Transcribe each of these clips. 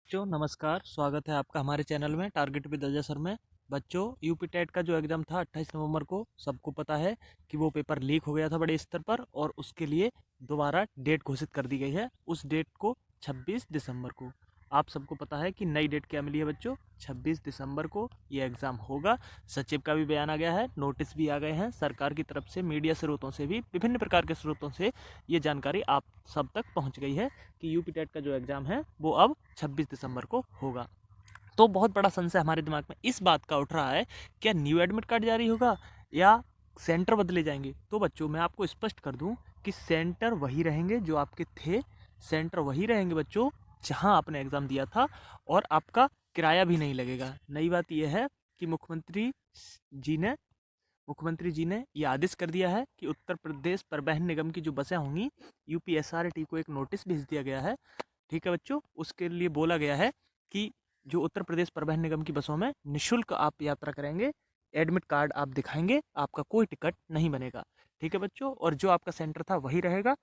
बच्चों नमस्कार, स्वागत है आपका हमारे चैनल में टारगेट विद अजय सर में। बच्चों यूपी टेट का जो एग्ज़ाम था 28 नवंबर को, सबको पता है कि वो पेपर लीक हो गया था बड़े स्तर पर और उसके लिए दोबारा डेट घोषित कर दी गई है। उस डेट को 26 दिसंबर को। आप सबको पता है कि नई डेट क्या मिली है बच्चों, 26 दिसंबर को ये एग्ज़ाम होगा। सचिव का भी बयान आ गया है, नोटिस भी आ गए हैं सरकार की तरफ से, मीडिया स्रोतों से भी, विभिन्न प्रकार के स्रोतों से ये जानकारी आप सब तक पहुँच गई है कि यूपी टेट का जो एग्ज़ाम है वो अब 26 दिसंबर को होगा। तो बहुत बड़ा संशय हमारे दिमाग में इस बात का उठ रहा है, क्या न्यू एडमिट कार्ड जारी होगा या सेंटर बदले जाएंगे। तो बच्चों मैं आपको स्पष्ट कर दूं कि सेंटर वही रहेंगे जो आपके थे, सेंटर वही रहेंगे बच्चों जहां आपने एग्ज़ाम दिया था, और आपका किराया भी नहीं लगेगा। नई बात यह है कि जी ने मुख्यमंत्री जी ने ये आदेश कर दिया है कि उत्तर प्रदेश परिवहन निगम की जो बसें होंगी, यूपीएसआरटी को एक नोटिस भेज दिया गया है। ठीक है बच्चों, उसके लिए बोला गया है कि जो उत्तर प्रदेश परिवहन निगम की बसों में निःशुल्क आप यात्रा करेंगे, एडमिट कार्ड आप दिखाएंगे, आपका कोई टिकट नहीं बनेगा। ठीक है बच्चों, और जो आपका सेंटर था वही रहेगा।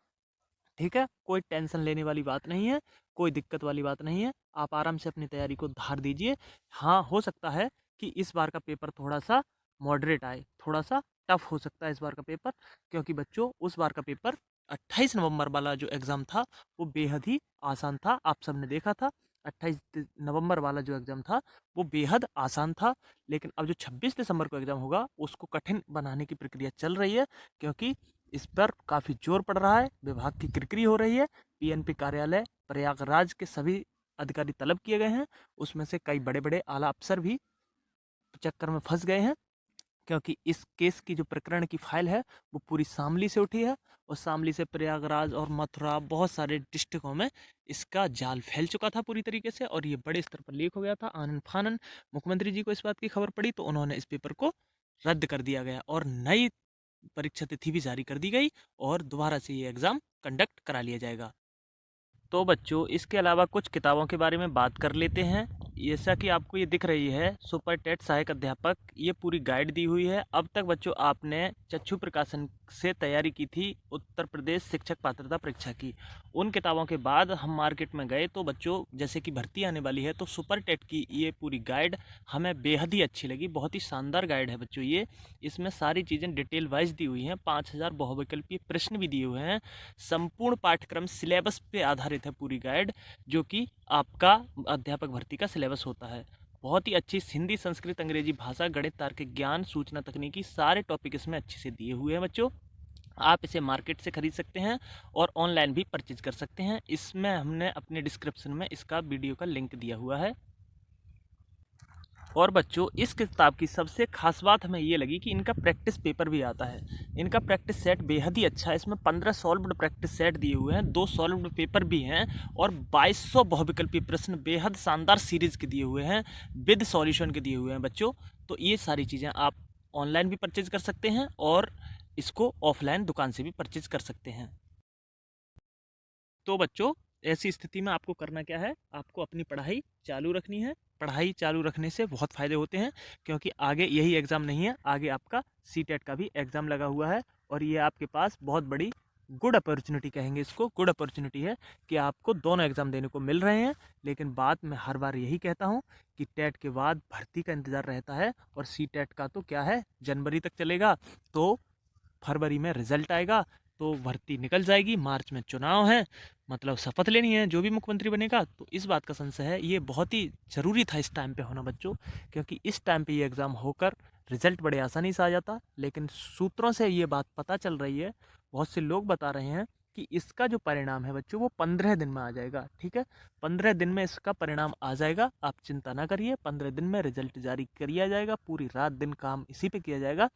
ठीक है, कोई टेंशन लेने वाली बात नहीं है, कोई दिक्कत वाली बात नहीं है। आप आराम से अपनी तैयारी को धार दीजिए। हाँ, हो सकता है कि इस बार का पेपर थोड़ा सा मॉडरेट आए, थोड़ा सा टफ हो सकता है इस बार का पेपर, क्योंकि बच्चों उस बार का पेपर 28 नवंबर वाला जो एग्ज़ाम था वो बेहद ही आसान था। आप सबने देखा था 28 नवंबर वाला जो एग्ज़ाम था वो बेहद आसान था। लेकिन अब जो 26 दिसंबर को एग्ज़ाम होगा उसको कठिन बनाने की प्रक्रिया चल रही है, क्योंकि इस पर काफ़ी जोर पड़ रहा है, विभाग की किरकिरी हो रही है। पीएनपी कार्यालय प्रयागराज के सभी अधिकारी तलब किए गए हैं, उसमें से कई बड़े बड़े आला अफसर भी चक्कर में फंस गए हैं, क्योंकि इस केस की जो प्रकरण की फाइल है वो पूरी शामली से उठी है, और शामली से प्रयागराज और मथुरा बहुत सारे डिस्ट्रिक्टों में इसका जाल फैल चुका था पूरी तरीके से, और ये बड़े स्तर पर लीक हो गया था आनन फानन। मुख्यमंत्री जी को इस बात की खबर पड़ी तो उन्होंने इस पेपर को रद्द कर दिया गया और नई परीक्षा तिथि भी जारी कर दी गई, और दोबारा से ये एग्ज़ाम कंडक्ट करा लिया जाएगा। तो बच्चों इसके अलावा कुछ किताबों के बारे में बात कर लेते हैं। जैसा कि आपको ये दिख रही है सुपर टेट सहायक अध्यापक, ये पूरी गाइड दी हुई है। अब तक बच्चों आपने चक्षु प्रकाशन से तैयारी की थी उत्तर प्रदेश शिक्षक पात्रता परीक्षा की। उन किताबों के बाद हम मार्केट में गए तो बच्चों जैसे कि भर्ती आने वाली है, तो सुपर टेट की ये पूरी गाइड हमें बेहद ही अच्छी लगी। बहुत ही शानदार गाइड है बच्चों ये। इसमें सारी चीज़ें डिटेल वाइज दी हुई हैं, 5000 बहुविकल्पीय प्रश्न भी दिए हुए हैं। संपूर्ण पाठ्यक्रम सिलेबस पे आधारित है पूरी गाइड, जो कि आपका अध्यापक भर्ती का सिलेबस होता है। बहुत ही अच्छी हिंदी, संस्कृत, अंग्रेजी भाषा, गणित, तार्किक ज्ञान, सूचना तकनीकी, सारे टॉपिक इसमें अच्छे से दिए हुए हैं बच्चों। आप इसे मार्केट से खरीद सकते हैं और ऑनलाइन भी परचेज कर सकते हैं। इसमें हमने अपने डिस्क्रिप्शन में इसका वीडियो का लिंक दिया हुआ है। और बच्चों इस किताब की सबसे खास बात हमें ये लगी कि इनका प्रैक्टिस पेपर भी आता है। इनका प्रैक्टिस सेट बेहद ही अच्छा है। इसमें 15 सॉल्व्ड प्रैक्टिस सेट दिए हुए हैं, 2 सॉल्व्ड पेपर भी हैं, और 2200 बहुविकल्पी प्रश्न बेहद शानदार सीरीज के दिए हुए हैं, विद सॉल्यूशन के दिए हुए हैं बच्चों। तो ये सारी चीज़ें आप ऑनलाइन भी परचेज कर सकते हैं और इसको ऑफलाइन दुकान से भी परचेज कर सकते हैं। तो बच्चों ऐसी स्थिति में आपको करना क्या है, आपको अपनी पढ़ाई चालू रखनी है। पढ़ाई चालू रखने से बहुत फ़ायदे होते हैं, क्योंकि आगे यही एग्ज़ाम नहीं है, आगे आपका सीटेट का भी एग्ज़ाम लगा हुआ है, और ये आपके पास बहुत बड़ी गुड अपॉर्चुनिटी कहेंगे इसको, गुड अपॉर्चुनिटी है कि आपको दोनों एग्ज़ाम देने को मिल रहे हैं। लेकिन बात मैं हर बार यही कहता हूँ कि टेट के बाद भर्ती का इंतज़ार रहता है, और सीटेट का तो क्या है, जनवरी तक चलेगा, तो फरवरी में रिजल्ट आएगा, तो भर्ती निकल जाएगी। मार्च में चुनाव है, मतलब शपथ लेनी है जो भी मुख्यमंत्री बनेगा। तो इस बात का संशय है, ये बहुत ही ज़रूरी था इस टाइम पे होना बच्चों, क्योंकि इस टाइम पे ये एग्ज़ाम होकर रिजल्ट बड़े आसानी से आ जाता। लेकिन सूत्रों से ये बात पता चल रही है, बहुत से लोग बता रहे हैं कि इसका जो परिणाम है बच्चों वो 15 दिन में आ जाएगा। ठीक है, 15 दिन में इसका परिणाम आ जाएगा, आप चिंता ना करिए। 15 दिन में रिजल्ट जारी किया जाएगा, पूरी रात दिन काम इसी पे किया जाएगा,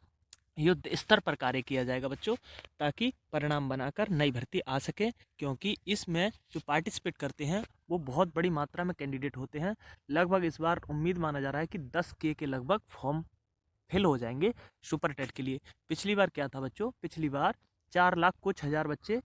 युद्ध स्तर पर कार्य किया जाएगा बच्चों, ताकि परिणाम बनाकर नई भर्ती आ सके। क्योंकि इसमें जो पार्टिसिपेट करते हैं वो बहुत बड़ी मात्रा में कैंडिडेट होते हैं। लगभग इस बार उम्मीद माना जा रहा है कि 10K के लगभग फॉर्म फिल हो जाएंगे सुपर टेट के लिए। पिछली बार क्या था बच्चों, पिछली बार 4 लाख कुछ हज़ार बच्चे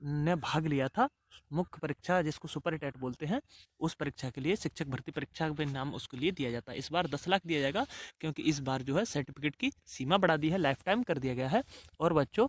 ने भाग लिया था मुख्य परीक्षा, जिसको सुपर टेट बोलते हैं, उस परीक्षा के लिए, शिक्षक भर्ती परीक्षा के नाम उसके लिए दिया जाता है। इस बार 10 लाख दिया जाएगा, क्योंकि इस बार जो है सर्टिफिकेट की सीमा बढ़ा दी है, लाइफ टाइम कर दिया गया है। और बच्चों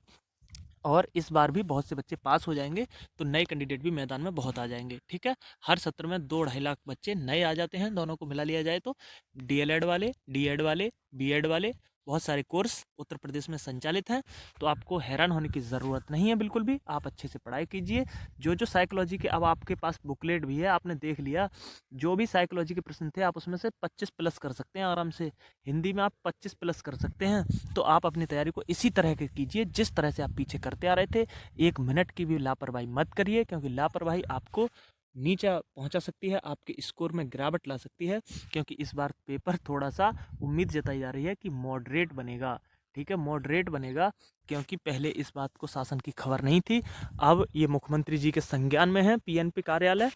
और इस बार भी बहुत से बच्चे पास हो जाएंगे, तो नए कैंडिडेट भी मैदान में बहुत आ जाएंगे। ठीक है, हर सत्र में 2-2.5 लाख बच्चे नए आ जाते हैं, दोनों को मिला लिया जाए तो। डीएलएड वाले, डीएड वाले, बीएड वाले, बहुत सारे कोर्स उत्तर प्रदेश में संचालित हैं। तो आपको हैरान होने की ज़रूरत नहीं है बिल्कुल भी। आप अच्छे से पढ़ाई कीजिए। जो जो साइकोलॉजी के, अब आपके पास बुकलेट भी है, आपने देख लिया, जो भी साइकोलॉजी के प्रश्न थे आप उसमें से 25 प्लस कर सकते हैं आराम से। हिंदी में आप 25 प्लस कर सकते हैं। तो आप अपनी तैयारी को इसी तरह के कीजिए जिस तरह से आप पीछे करते आ रहे थे। 1 मिनट की भी लापरवाही मत करिए, क्योंकि लापरवाही आपको नीचा पहुंचा सकती है, आपके स्कोर में गिरावट ला सकती है। क्योंकि इस बार पेपर थोड़ा सा, उम्मीद जताई जा रही है कि मॉडरेट बनेगा। ठीक है, मॉडरेट बनेगा, क्योंकि पहले इस बात को शासन की खबर नहीं थी। अब ये मुख्यमंत्री जी के संज्ञान में है, पीएनपी कार्यालय,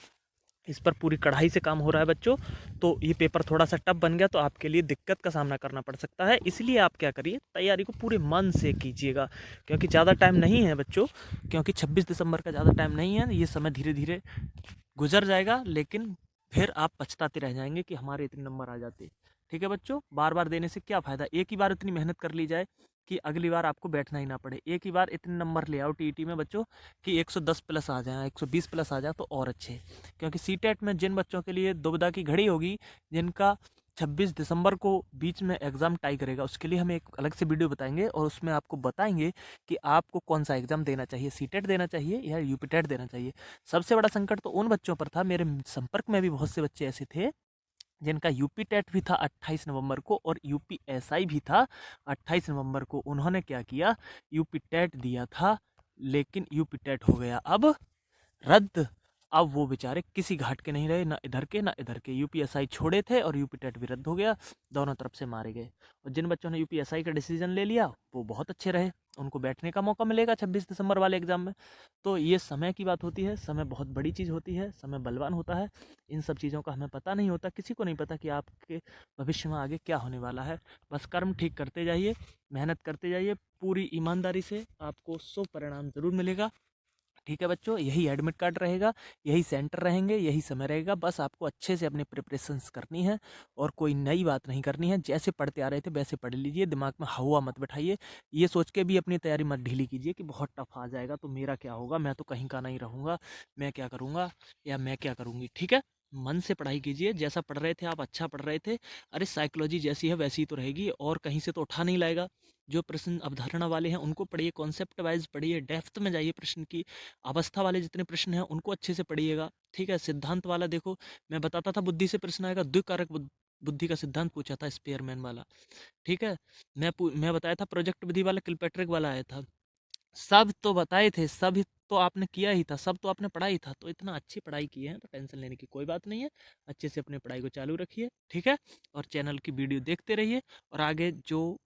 इस पर पूरी कड़ाई से काम हो रहा है बच्चों। तो ये पेपर थोड़ा सा टफ बन गया तो आपके लिए दिक्कत का सामना करना पड़ सकता है। इसलिए आप क्या करिए, तैयारी को पूरे मन से कीजिएगा, क्योंकि ज़्यादा टाइम नहीं है बच्चों। क्योंकि 26 दिसंबर का ज़्यादा टाइम नहीं है, ये समय धीरे धीरे गुजर जाएगा, लेकिन फिर आप पछताते रह जाएंगे कि हमारे इतने नंबर आ जाते। ठीक है बच्चों, बार बार देने से क्या फ़ायदा। एक ही बार इतनी मेहनत कर ली जाए कि अगली बार आपको बैठना ही ना पड़े। एक ही बार इतने नंबर ले आओ टीईटी में बच्चों कि 110 प्लस आ जाए, 120 प्लस आ जाए तो और अच्छे। क्योंकि सीटेट में जिन बच्चों के लिए दुविधा की घड़ी होगी, जिनका 26 दिसंबर को बीच में एग्ज़ाम टाई करेगा, उसके लिए हम एक अलग से वीडियो बताएंगे और उसमें आपको बताएंगे कि आपको कौन सा एग्ज़ाम देना चाहिए, सीटेट देना चाहिए या यूपीटेट देना चाहिए। सबसे बड़ा संकट तो उन बच्चों पर था, मेरे संपर्क में भी बहुत से बच्चे ऐसे थे जिनका यूपी टेट भी था 28 नवंबर को और यूपी एसआई भी था 28 नवंबर को। उन्होंने क्या किया, यूपी टेट दिया था, लेकिन यूपी टेट हो गया अब रद्द। अब वो बेचारे किसी घाट के नहीं रहे, ना इधर के ना इधर के। यूपीएसआई छोड़े थे और यूपी टेट भी रद्द हो गया, दोनों तरफ से मारे गए। और जिन बच्चों ने यूपीएसआई का डिसीजन ले लिया वो बहुत अच्छे रहे, उनको बैठने का मौका मिलेगा 26 दिसंबर वाले एग्जाम में। तो ये समय की बात होती है, समय बहुत बड़ी चीज़ होती है, समय बलवान होता है। इन सब चीज़ों का हमें पता नहीं होता, किसी को नहीं पता कि आपके भविष्य में आगे क्या होने वाला है। बस कर्म ठीक करते जाइए, मेहनत करते जाइए, पूरी ईमानदारी से आपको शुभ परिणाम ज़रूर मिलेगा। ठीक है बच्चों, यही एडमिट कार्ड रहेगा, यही सेंटर रहेंगे, यही समय रहेगा। बस आपको अच्छे से अपनी प्रिपरेशंस करनी है और कोई नई बात नहीं करनी है। जैसे पढ़ते आ रहे थे वैसे पढ़ लीजिए, दिमाग में हवा मत बैठाइए। ये सोच के भी अपनी तैयारी मत ढीली कीजिए कि बहुत टफ आ जाएगा तो मेरा क्या होगा, मैं तो कहीं का नहीं रहूँगा, मैं क्या करूँगा या मैं क्या करूँगी। ठीक है, मन से पढ़ाई कीजिए, जैसा पढ़ रहे थे आप अच्छा पढ़ रहे थे। अरे साइकोलॉजी जैसी है वैसी ही तो रहेगी, और कहीं से तो उठा नहीं लाएगा। जो प्रश्न अवधारणा वाले हैं उनको पढ़िए, कॉन्सेप्ट वाइज पढ़िए, डेप्थ में जाइए प्रश्न की। अवस्था वाले जितने प्रश्न हैं उनको अच्छे से पढ़िएगा। ठीक है, सिद्धांत वाला देखो, मैं बताता था बुद्धि से प्रश्न आएगा, द्विकारक बुद्धि का सिद्धांत पूछा था स्पेयरमैन वाला। ठीक है, मैं बताया था प्रोजेक्ट विधि वाला, किलपैट्रिक वाला आया था। सब तो बताए थे, सब तो आपने किया ही था, सब तो आपने पढ़ा ही था। तो इतना अच्छी पढ़ाई की है तो टेंशन लेने की कोई बात नहीं है। अच्छे से अपनी पढ़ाई को चालू रखिए। ठीक है, और चैनल की वीडियो देखते रहिए। और आगे जो,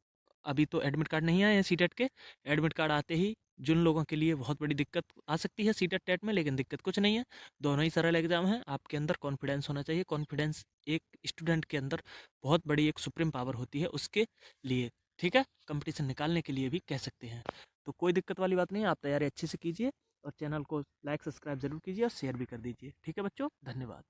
अभी तो एडमिट कार्ड नहीं आए हैं सीटेट के, एडमिट कार्ड आते ही जिन लोगों के लिए बहुत बड़ी दिक्कत आ सकती है सीटेट टेट में, लेकिन दिक्कत कुछ नहीं है, दोनों ही सरल एग्जाम है। आपके अंदर कॉन्फिडेंस होना चाहिए। कॉन्फिडेंस एक स्टूडेंट के अंदर बहुत बड़ी एक सुप्रीम पावर होती है उसके लिए। ठीक है, कंपटीशन निकालने के लिए भी कह सकते हैं। तो कोई दिक्कत वाली बात नहीं है, आप तैयारी अच्छे से कीजिए और चैनल को लाइक सब्सक्राइब जरूर कीजिए और शेयर भी कर दीजिए। ठीक है बच्चों, धन्यवाद।